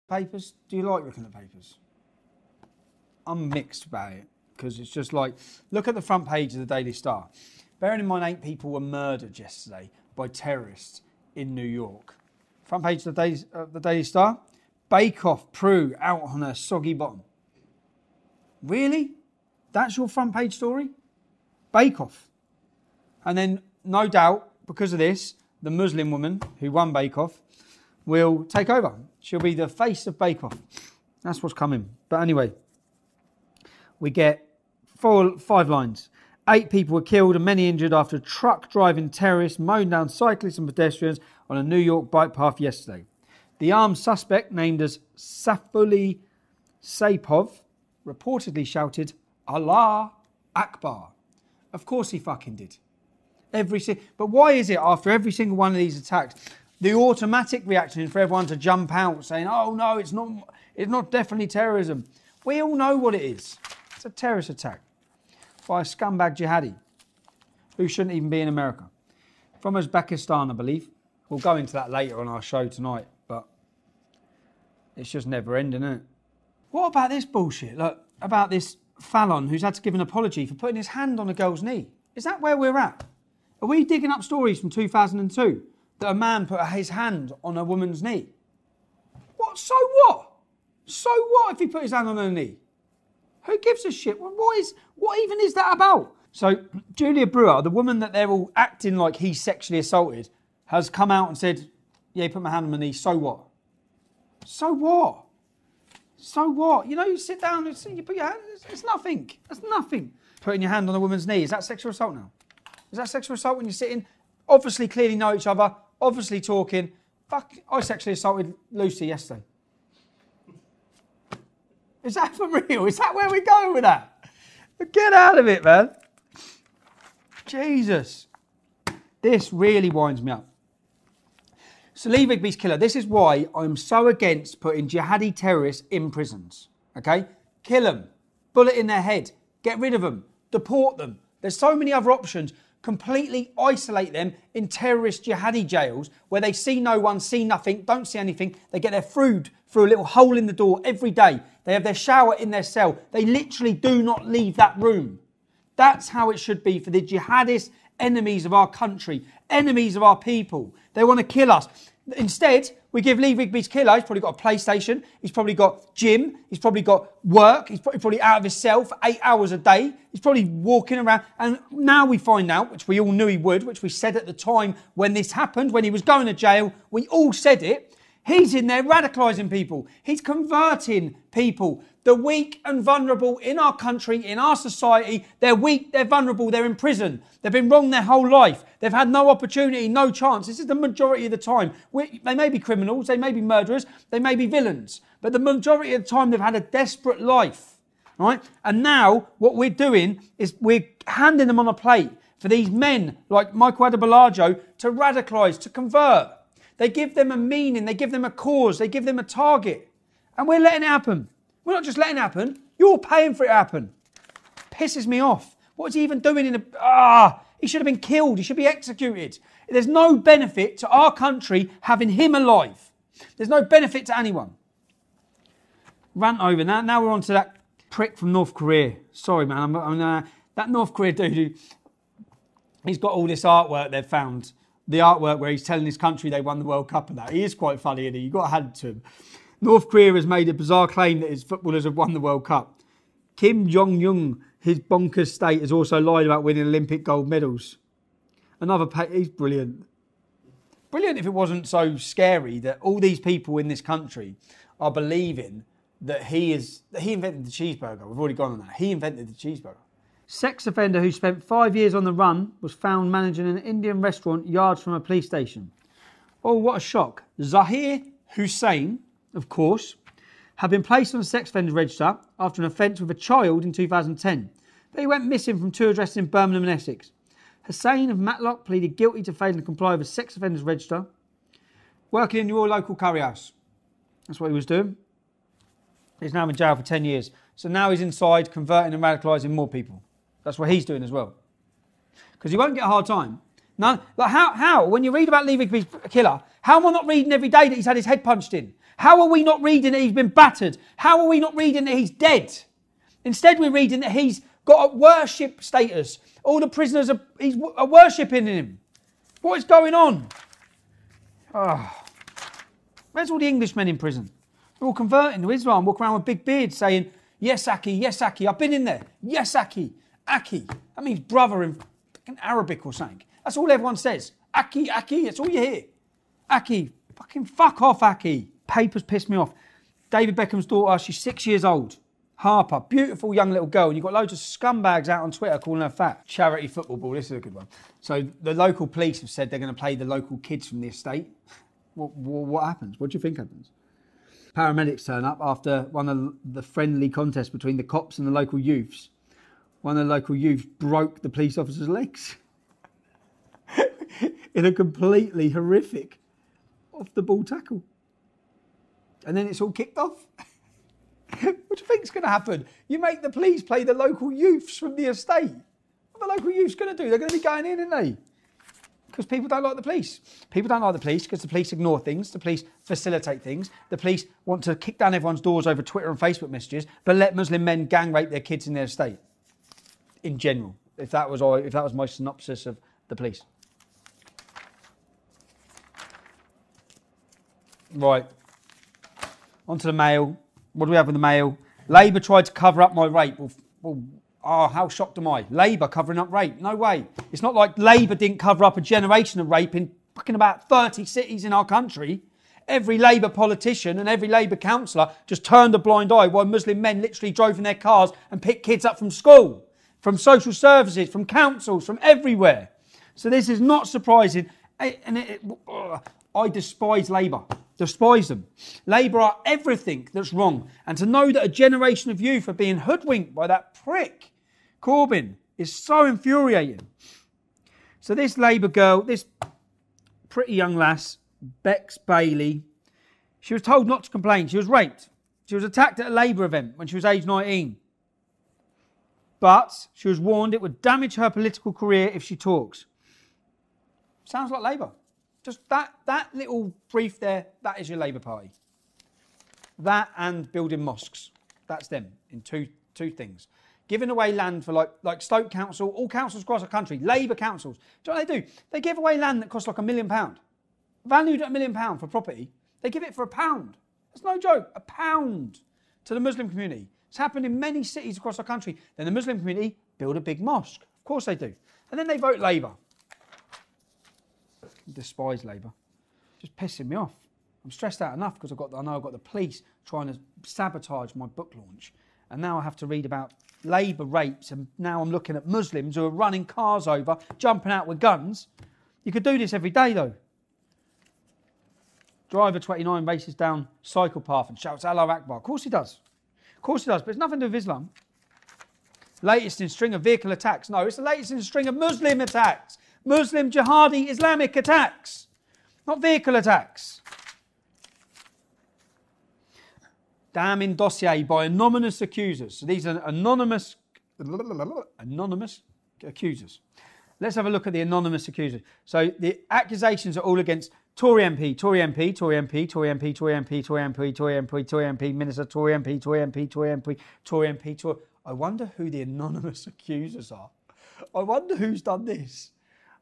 papers? Do you like looking at papers? I'm mixed about it because it's just like, look at the front page of the Daily Star. Bearing in mind 8 people were murdered yesterday by terrorists in New York. Front page of the Daily Star. Bake Off Prue out on her soggy bottom. Really? That's your front page story? Bake Off. And then, no doubt, because of this, the Muslim woman who won Bake Off will take over. She'll be the face of Bake Off. That's what's coming. But anyway, we get 5 lines. 8 people were killed and many injured after a truck driving terrorists mowed down cyclists and pedestrians on a New York bike path yesterday. The armed suspect, named as Saifullah Saipov, reportedly shouted, "Allah Akbar." Of course he fucking did. But why is it after every single one of these attacks, the automatic reaction is for everyone to jump out saying, oh no, it's not definitely terrorism. We all know what it is. It's a terrorist attack by a scumbag jihadi who shouldn't even be in America. From Uzbekistan, I believe. We'll go into that later on our show tonight, but it's just never ending, isn't it? What about this bullshit? Look, about this Fallon who's had to give an apology for putting his hand on a girl's knee. Is that where we're at? Are we digging up stories from 2002 that a man put his hand on a woman's knee? What? So what? So what if he put his hand on her knee? Who gives a shit? What even is that about? So Julia Brewer, the woman that they're all acting like he sexually assaulted, has come out and said, yeah, he put my hand on my knee, so what? So what? So what? You know, you sit down and you put your hand, it's nothing. That's nothing. Putting your hand on a woman's knee, is that sexual assault now? Is that sexual assault when you're sitting, obviously clearly know each other, obviously talking? Fuck, I sexually assaulted Lucy yesterday. Is that for real? Is that where we're going with that? Get out of it, man. Jesus. This really winds me up. So Lee Rigby's killer. This is why I'm so against putting jihadi terrorists in prisons. Okay? Kill them. Bullet in their head. Get rid of them. Deport them. There's so many other options. Completely isolate them in terrorist jihadi jails where they see no one, see nothing, don't see anything. They get their food through a little hole in the door every day. They have their shower in their cell. They literally do not leave that room. That's how it should be for the jihadist enemies of our country, enemies of our people. They want to kill us. Instead, we give Lee Rigby's killer, he's probably got a PlayStation, he's probably got gym, he's probably got work, he's probably out of his cell for 8 hours a day, he's probably walking around, and now we find out, which we all knew he would, which we said at the time when this happened, when he was going to jail, we all said it, he's in there radicalising people, he's converting people. The weak and vulnerable in our country, in our society, they're weak, they're vulnerable, they're in prison. They've been wrong their whole life. They've had no opportunity, no chance. This is the majority of the time. They may be criminals, they may be murderers, they may be villains. But the majority of the time they've had a desperate life. Right? And now what we're doing is we're handing them on a plate for these men like Michael Adebolajo to radicalise, to convert. They give them a meaning, they give them a cause, they give them a target. And we're letting it happen. We're not just letting it happen. You're paying for it to happen. Pisses me off. What is he even doing he should have been killed. He should be executed. There's no benefit to our country having him alive. There's no benefit to anyone. Rant over. Now we're on to that prick from North Korea. Sorry, man. That North Korea dude, he's got all this artwork they've found. The artwork where he's telling his country they won the World Cup and that. He is quite funny, isn't he? You've got to hand it to him. North Korea has made a bizarre claim that his footballers have won the World Cup. Kim Jong-un, his bonkers state, has also lied about winning Olympic gold medals. He's brilliant. Brilliant if it wasn't so scary that all these people in this country are believing that he invented the cheeseburger. We've already gone on that. He invented the cheeseburger. Sex offender who spent 5 years on the run was found managing an Indian restaurant yards from a police station. Oh, what a shock. Zahir Hussain, of course, had been placed on a sex offender register after an offence with a child in 2010. But he went missing from 2 addresses in Birmingham and Essex. Hussain of Matlock pleaded guilty to failing to comply with a sex offenders register, working in your local curry house. That's what he was doing. He's now in jail for 10 years. So now he's inside converting and radicalising more people. That's what he's doing as well. Because he won't get a hard time. No, like how, when you read about Lee Rigby's killer, how am I not reading every day that he's had his head punched in? How are we not reading that he's been battered? How are we not reading that he's dead? Instead, we're reading that he's got a worship status. All the prisoners are worshipping him. What is going on? Oh. Where's all the Englishmen in prison? They're all converting to Islam, walking around with big beards saying, yes, Aki, yes, Aki. I've been in there. Yes, Aki. Aki. That means brother in fucking Arabic or something. That's all everyone says. Aki, Aki. That's all you hear. Aki. Fucking fuck off, Aki. Papers piss me off. David Beckham's daughter, she's 6 years old. Harper, beautiful young little girl. And you've got loads of scumbags out on Twitter calling her fat. Charity football ball, this is a good one. So the local police have said they're going to play the local kids from the estate. What happens? What do you think happens? Paramedics turn up after one of the friendly contests between the cops and the local youths. One of the local youths broke the police officer's legs in a completely horrific off-the-ball tackle. And then it's all kicked off. What do you think's going to happen? You make the police play the local youths from the estate. What are the local youths going to do? They're going to be going in, aren't they? Because people don't like the police. People don't like the police because the police ignore things. The police facilitate things. The police want to kick down everyone's doors over Twitter and Facebook messages, but let Muslim men gang rape their kids in their estate. In general, if that was my synopsis of the police. Right. On to the Mail. What do we have with the Mail? Labour tried to cover up my rape. How shocked am I? Labour covering up rape? No way. It's not like Labour didn't cover up a generation of rape in fucking about 30 cities in our country. Every Labour politician and every Labour councillor just turned a blind eye while Muslim men literally drove in their cars and picked kids up from school, from social services, from councils, from everywhere. So this is not surprising. I despise Labour. Despise them. Labour are everything that's wrong. And to know that a generation of youth are being hoodwinked by that prick, Corbyn, is so infuriating. So this Labour girl, this pretty young lass, Bex Bailey, she was told not to complain. She was raped. She was attacked at a Labour event when she was age 19. But she was warned it would damage her political career if she talks. Sounds like Labour. Just that little brief there, that is your Labour Party. That and building mosques. That's them in two things. Giving away land for like Stoke Council, all councils across the country, Labour councils. Do you know what they do? They give away land that costs like £1 million. Valued at £1 million for property. They give it for £1. That's no joke. £1 to the Muslim community. It's happened in many cities across the country. Then the Muslim community build a big mosque. Of course they do. And then they vote Labour. Despise Labour. Just pissing me off. I'm stressed out enough because I know I've got the police trying to sabotage my book launch. And now I have to read about Labour rapes, and now I'm looking at Muslims who are running cars over, jumping out with guns. You could do this every day though. Driver 29 races down cycle path and shouts Allah Akbar. Of course he does. Of course he does, but it's nothing to do with Islam. Latest in string of vehicle attacks. No, it's the latest in a string of Muslim attacks. Muslim jihadi Islamic attacks, not vehicle attacks. Damning dossier by anonymous accusers. So these are anonymous accusers. Let's have a look at the anonymous accusers. So the accusations are all against Tory MP, Tory MP, Tory MP, Tory MP, Tory MP, Tory MP, Tory MP, Tory MP, Minister, Tory MP, Tory MP, Tory MP, Tory MP, Tory. I wonder who the anonymous accusers are. I wonder who's done this.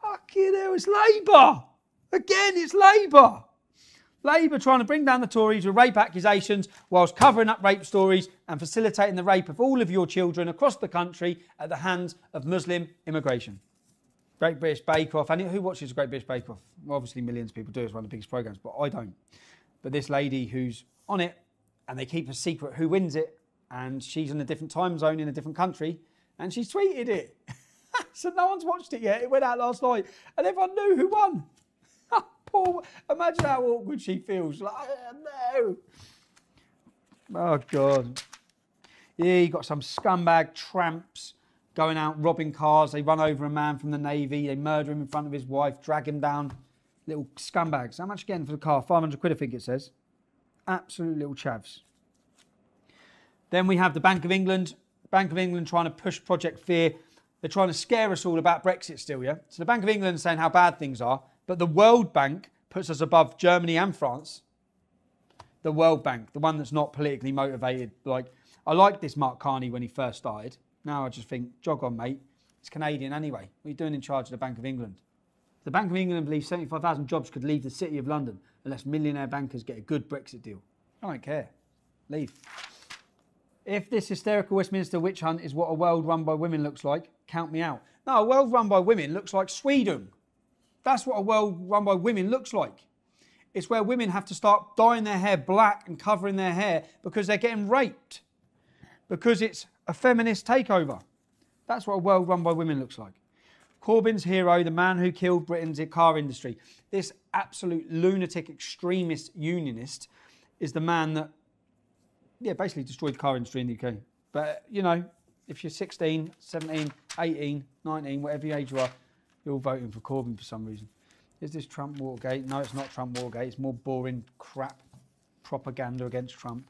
Fucking hell, it's Labour. Again, it's Labour. Labour trying to bring down the Tories with rape accusations whilst covering up rape stories and facilitating the rape of all of your children across the country at the hands of Muslim immigration. Great British Bake Off. And who watches Great British Bake Off? Well, obviously millions of people do. It's one of the biggest programmes, but I don't. But this lady who's on it, and they keep a secret who wins it, and she's in a different time zone in a different country, and she's tweeted it. So no one's watched it yet. It went out last night, and everyone knew who won. Poor, imagine how awkward she feels. Like, oh, no. Oh, God. Yeah, you got some scumbag tramps going out robbing cars. They run over a man from the Navy. They murder him in front of his wife, drag him down. Little scumbags. How much again for the car? 500 quid, I think it says. Absolute little chavs. Then we have the Bank of England. Bank of England trying to push Project Fear. They're trying to scare us all about Brexit still, yeah? So the Bank of England is saying how bad things are, but the World Bank puts us above Germany and France. the World Bank, the one that's not politically motivated. Like, I liked this Mark Carney when he first started. Now I just think, jog on, mate. It's Canadian anyway. What are you doing in charge of the Bank of England? The Bank of England believes 75,000 jobs could leave the City of London unless millionaire bankers get a good Brexit deal. I don't care. Leave. If this hysterical Westminster witch hunt is what a world run by women looks like, count me out. No, a world run by women looks like Sweden. That's what a world run by women looks like. It's where women have to start dyeing their hair black and covering their hair because they're getting raped. Because it's a feminist takeover. That's what a world run by women looks like. Corbyn's hero, the man who killed Britain's car industry. This absolute lunatic extremist unionist is the man that, basically destroyed the car industry in the UK. But, you know, if you're 16, 17, 18, 19, whatever age you are, you're all voting for Corbyn for some reason. Is this Trump Watergate? No, it's not Trump Watergate. It's more boring crap propaganda against Trump.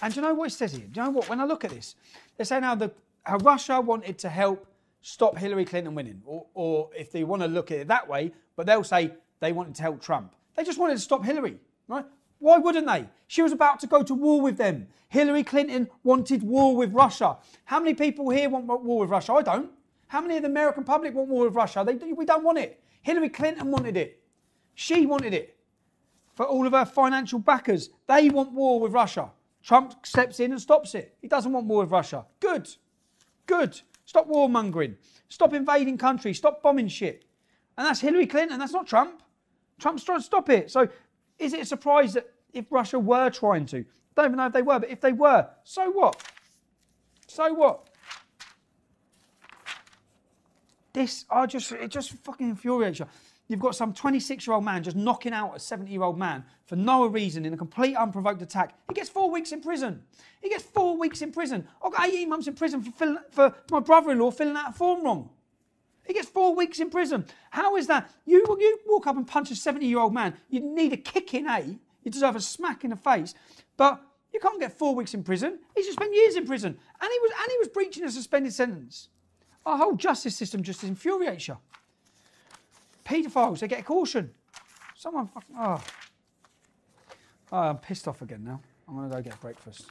And do you know what it says here? Do you know what? When I look at this, they say now how Russia wanted to help stop Hillary Clinton winning. Or if they want to look at it that way, but they'll say they wanted to help Trump. They just wanted to stop Hillary, right? Why wouldn't they? She was about to go to war with them. Hillary Clinton wanted war with Russia. How many people here want war with Russia? I don't. How many of the American public want war with Russia? We don't want it. Hillary Clinton wanted it. She wanted it. For all of her financial backers, they want war with Russia. Trump steps in and stops it. He doesn't want war with Russia. Good. Good. Stop warmongering. Stop invading countries. Stop bombing shit. And that's Hillary Clinton. That's not Trump. Trump's trying to stop it. So is it a surprise that if Russia were trying to? I don't even know if they were, but if they were, so what? So what? It just fucking infuriates you. You've got some 26-year-old man just knocking out a 70-year-old man for no reason in a complete unprovoked attack. He gets 4 weeks in prison. He gets 4 weeks in prison. I got 18 months in prison for my brother-in-law filling out a form wrong. He gets 4 weeks in prison. How is that? You walk up and punch a 70-year-old man, you need a kick in, eh? You deserve a smack in the face. But you can't get 4 weeks in prison. He should spend years in prison. And he was breaching a suspended sentence. Our whole justice system just infuriates you. Paedophiles, they get a caution. Someone fucking... Oh, I'm pissed off again now. I'm going to go get breakfast.